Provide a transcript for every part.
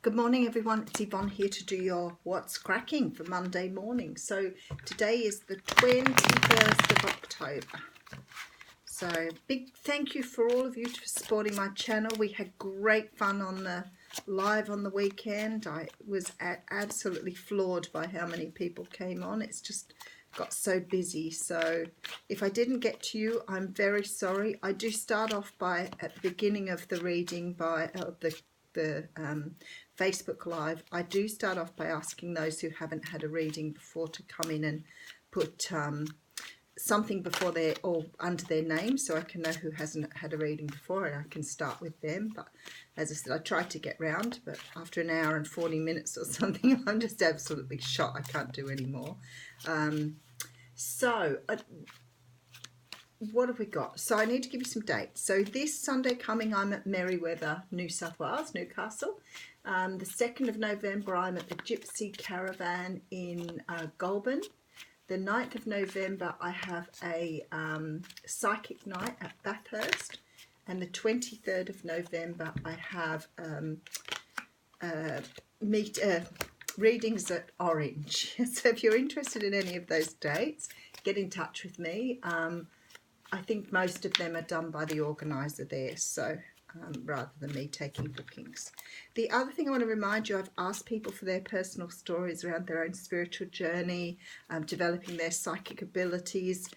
Good morning everyone, it's Yvonne here to do your What's Cracking for Monday morning. So today is the 21st of October. So big thank you for all of you for supporting my channel. We had great fun on the live on the weekend. I was absolutely floored by how many people came on. It's just got so busy. So if I didn't get to you, I'm very sorry. I do start off by at the beginning of the reading by the Facebook Live, I do start off by asking those who haven't had a reading before to come in and put something before their or under their name so I can know who hasn't had a reading before and I can start with them. But as I said, I tried to get round, but after an hour and 40 minutes or something, I'm just absolutely shot. I can't do any more. What have we got? So I need to give you some dates. So this Sunday coming, I'm at Merriweather, New South Wales, Newcastle. The 2nd of November, I'm at the Gypsy Caravan in Goulburn. The 9th of November, I have a psychic night at Bathurst. And the 23rd of November, I have readings at Orange. So if you're interested in any of those dates, get in touch with me. I think most of them are done by the organiser there, so rather than me taking bookings. The other thing I want to remind you, I've asked people for their personal stories around their own spiritual journey, developing their psychic abilities.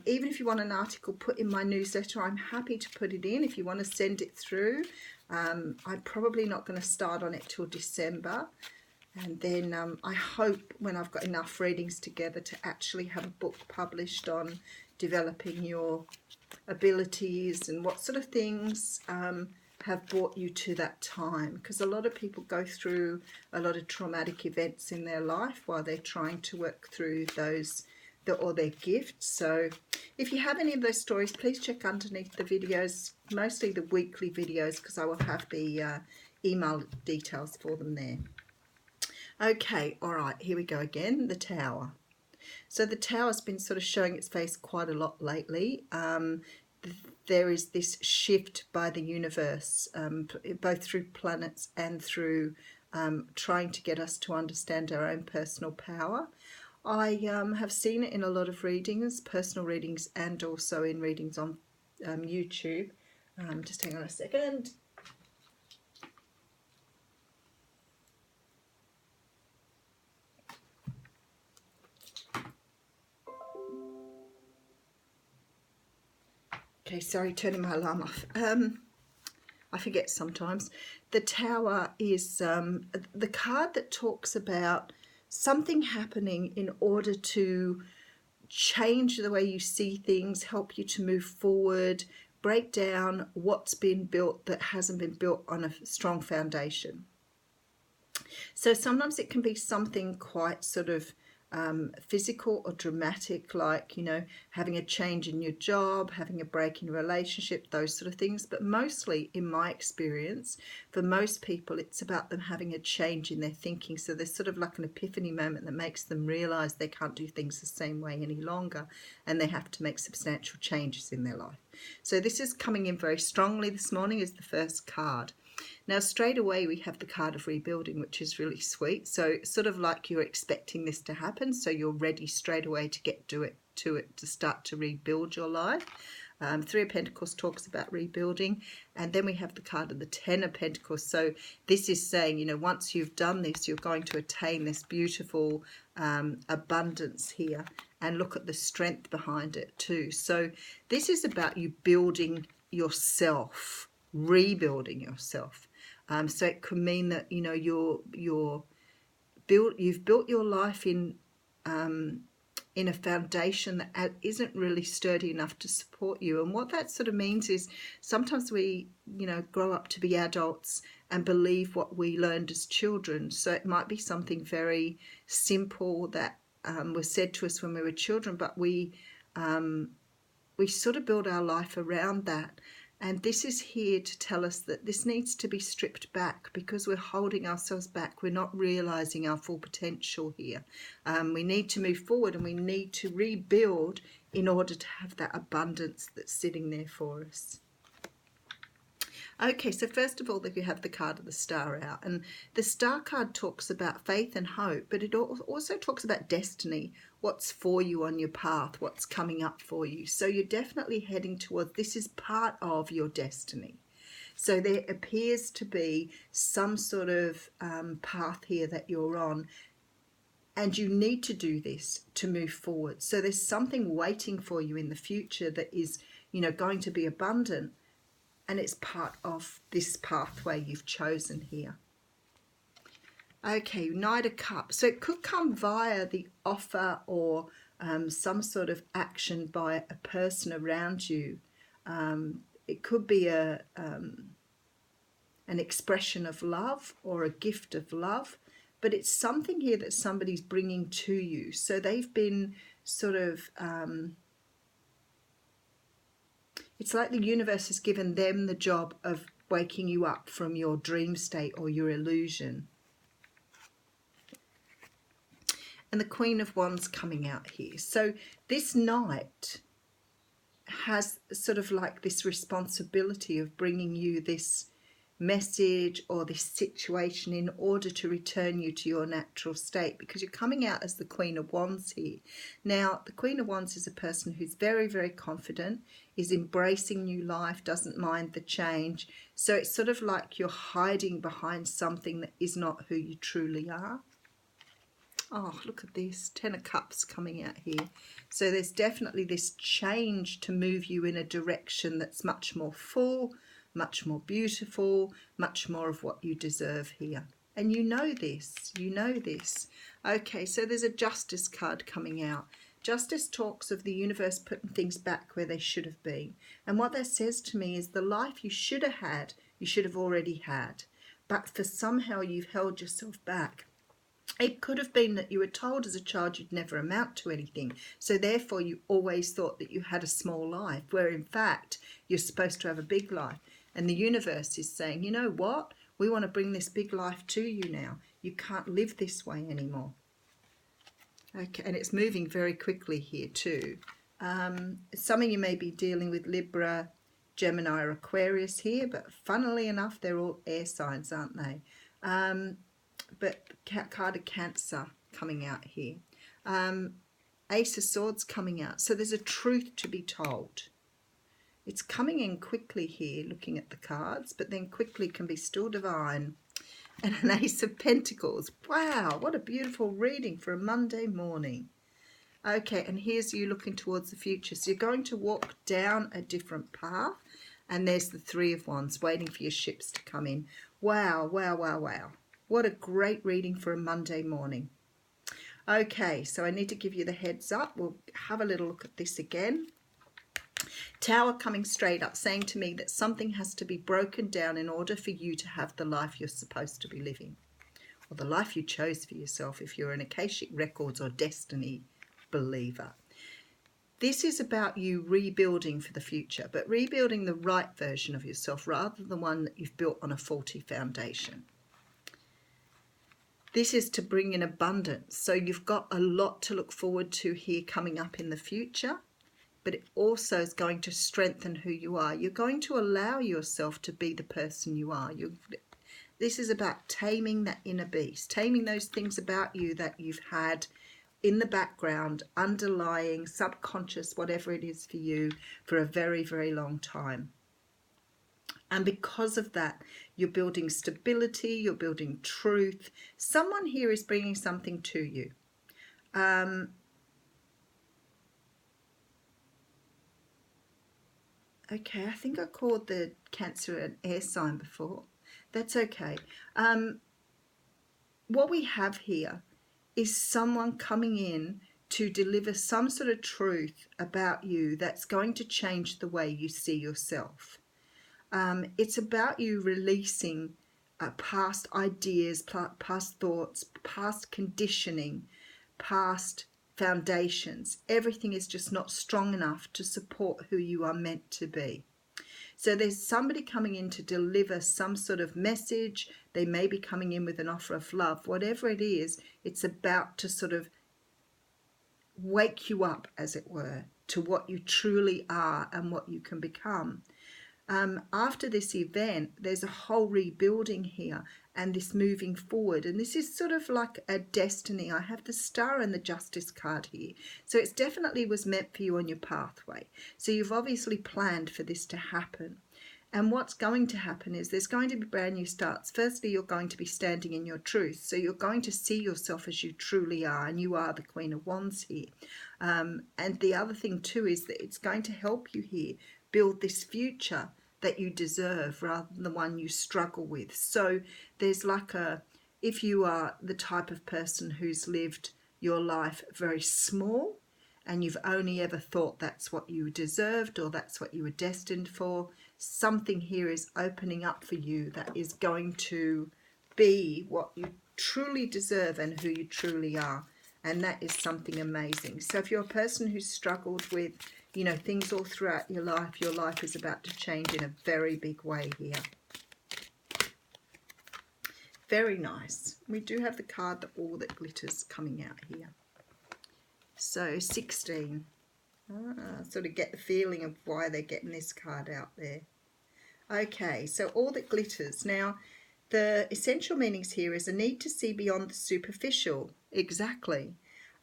Even if you want an article put in my newsletter, I'm happy to put it in if you want to send it through. I'm probably not going to start on it till December. And then I hope when I've got enough readings together to actually have a book published on developing your abilities and what sort of things have brought you to that time. Because a lot of people go through a lot of traumatic events in their life while they're trying to work through those or their gifts. So if you have any of those stories, please check underneath the videos, mostly the weekly videos, because I will have the email details for them there. Okay, all right, here we go again, the Tower. So the Tower's been sort of showing its face quite a lot lately. There is this shift by the universe, both through planets and through trying to get us to understand our own personal power. I have seen it in a lot of readings, personal readings, and also in readings on YouTube. Just hang on a second. Okay, sorry, turning my alarm off. I forget sometimes. The Tower is the card that talks about something happening in order to change the way you see things, help you to move forward, break down what's been built that hasn't been built on a strong foundation. So sometimes it can be something quite sort of physical or dramatic, like, you know, having a change in your job, having a break in a relationship, those sort of things. But mostly, in my experience, for most people, it's about them having a change in their thinking. So there's sort of like an epiphany moment that makes them realize they can't do things the same way any longer, and they have to make substantial changes in their life. So this is coming in very strongly this morning as the first card. Now straight away we have the card of rebuilding, which is really sweet. So it's sort of like you're expecting this to happen, so you're ready straight away to get to it to start to rebuild your life. Three of Pentacles talks about rebuilding, and then we have the card of the Ten of Pentacles. So this is saying, you know, once you've done this, you're going to attain this beautiful abundance here, and look at the strength behind it too. So this is about you building yourself, rebuilding yourself. So it could mean that, you know, you've built your life in a foundation that isn't really sturdy enough to support you. And what that sort of means is sometimes we, you know, grow up to be adults and believe what we learned as children. So it might be something very simple that was said to us when we were children, but we sort of build our life around that. And this is here to tell us that this needs to be stripped back, because we're holding ourselves back. We're not realizing our full potential here. We need to move forward, and we need to rebuild in order to have that abundance that's sitting there for us. Okay, so first of all, you have the card of the star out, and the star card talks about faith and hope, but it also talks about destiny, what's for you on your path, what's coming up for you. So you're definitely heading towards, this is part of your destiny. So there appears to be some sort of path here that you're on, and you need to do this to move forward. So there's something waiting for you in the future that is, you know, going to be abundant, and it's part of this pathway you've chosen here. Okay, Knight of Cups. So it could come via the offer or some sort of action by a person around you. It could be an expression of love or a gift of love, but it's something here that somebody's bringing to you. So they've been sort of, it's like the universe has given them the job of waking you up from your dream state or your illusion. And the Queen of Wands coming out here. So this knight has sort of like this responsibility of bringing you this message or this situation in order to return you to your natural state, because you're coming out as the Queen of Wands here. Now, the Queen of Wands is a person who's very, very confident, is embracing new life, doesn't mind the change. So it's sort of like you're hiding behind something that is not who you truly are. Oh, look at this, 10 of Cups coming out here. So there's definitely this change to move you in a direction that's much more full, much more beautiful, much more of what you deserve here. And you know this, you know this. Okay, so there's a Justice card coming out. Justice talks of the universe putting things back where they should have been. And what that says to me is the life you should have had, you should have already had. But for somehow you've held yourself back. It could have been that you were told as a child you'd never amount to anything, so therefore you always thought that you had a small life, where in fact you're supposed to have a big life. And the universe is saying, you know what, we want to bring this big life to you now. You can't live this way anymore. Okay, and it's moving very quickly here too. Some of you may be dealing with Libra, Gemini or Aquarius here, but funnily enough they're all air signs, aren't they? But card of Cancer coming out here. Ace of Swords coming out. So there's a truth to be told. It's coming in quickly here, looking at the cards, but then quickly can be still divine. And an Ace of Pentacles. Wow, what a beautiful reading for a Monday morning. Okay, and here's you looking towards the future. So you're going to walk down a different path, and there's the Three of Wands waiting for your ships to come in. Wow, wow, wow, wow. What a great reading for a Monday morning. Okay, so I need to give you the heads up. We'll have a little look at this again. Tower coming straight up, saying to me that something has to be broken down in order for you to have the life you're supposed to be living, or the life you chose for yourself if you're an Akashic Records or Destiny believer. This is about you rebuilding for the future, but rebuilding the right version of yourself rather than the one that you've built on a faulty foundation. This is to bring in abundance. So you've got a lot to look forward to here coming up in the future, but it also is going to strengthen who you are. You're going to allow yourself to be the person you are. This is about taming that inner beast, taming those things about you that you've had in the background, underlying, subconscious, whatever it is for you, for a very, very long time. And because of that, you're building stability, you're building truth. Someone here is bringing something to you. Okay, I think I called the Cancer an air sign before. That's okay. What we have here is someone coming in to deliver some sort of truth about you that's going to change the way you see yourself. It's about you releasing past ideas, past thoughts, past conditioning, past foundations. Everything is just not strong enough to support who you are meant to be. So there's somebody coming in to deliver some sort of message. They may be coming in with an offer of love. Whatever it is, it's about to sort of wake you up, as it were, to what you truly are and what you can become. After this event, there's a whole rebuilding here and this moving forward. And this is sort of like a destiny. I have the Star and the Justice card here. So it definitely was meant for you on your pathway. So you've obviously planned for this to happen. And what's going to happen is there's going to be brand new starts. Firstly, you're going to be standing in your truth. So you're going to see yourself as you truly are, and you are the Queen of Wands here. And the other thing too is that it's going to help you here build this future that you deserve rather than the one you struggle with. So there's like if you are the type of person who's lived your life very small and you've only ever thought that's what you deserved or that's what you were destined for, something here is opening up for you that is going to be what you truly deserve and who you truly are. And that is something amazing. So if you're a person who's struggled with, you know, things all throughout your life is about to change in a very big way here. Very nice. We do have the card, the All That Glitters, coming out here. So 16. Sort of get the feeling of why they're getting this card out there. Okay, so All That Glitters. Now, the essential meanings here is a need to see beyond the superficial. Exactly.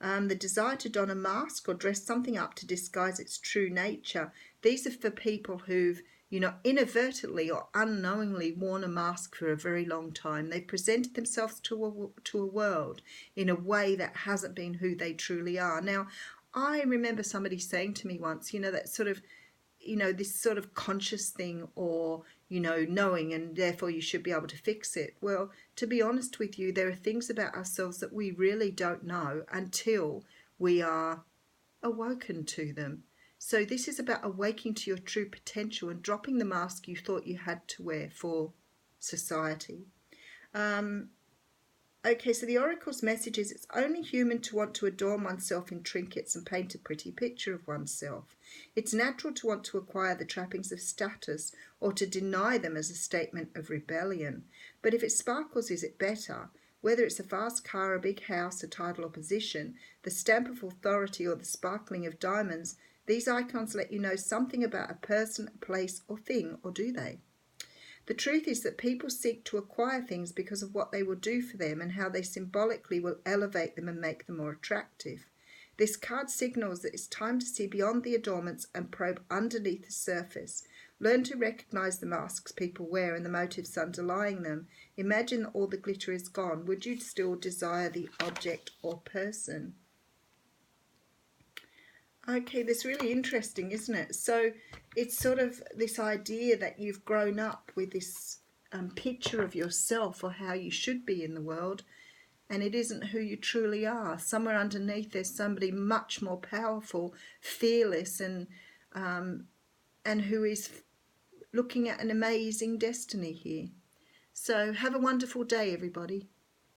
The desire to don a mask or dress something up to disguise its true nature. These are for people who've, you know, inadvertently or unknowingly worn a mask for a very long time. They've presented themselves to a world in a way that hasn't been who they truly are. Now, I remember somebody saying to me once, you know, that sort of, you know, this sort of conscious thing, or, you know, knowing and therefore you should be able to fix it. Well, to be honest with you, there are things about ourselves that we really don't know until we are awoken to them. So this is about awaking to your true potential and dropping the mask you thought you had to wear for society. Okay, so the Oracle's message is it's only human to want to adorn oneself in trinkets and paint a pretty picture of oneself. It's natural to want to acquire the trappings of status or to deny them as a statement of rebellion. But if it sparkles, is it better? Whether it's a fast car, a big house, a title or position, the stamp of authority or the sparkling of diamonds, these icons let you know something about a person, a place or thing, or do they? The truth is that people seek to acquire things because of what they will do for them and how they symbolically will elevate them and make them more attractive. This card signals that it's time to see beyond the adornments and probe underneath the surface. Learn to recognize the masks people wear and the motives underlying them. Imagine that all the glitter is gone. Would you still desire the object or person? Okay, that's really interesting, isn't it? So it's sort of this idea that you've grown up with this picture of yourself or how you should be in the world, and it isn't who you truly are. Somewhere underneath there's somebody much more powerful, fearless, and who is looking at an amazing destiny here. So have a wonderful day, everybody.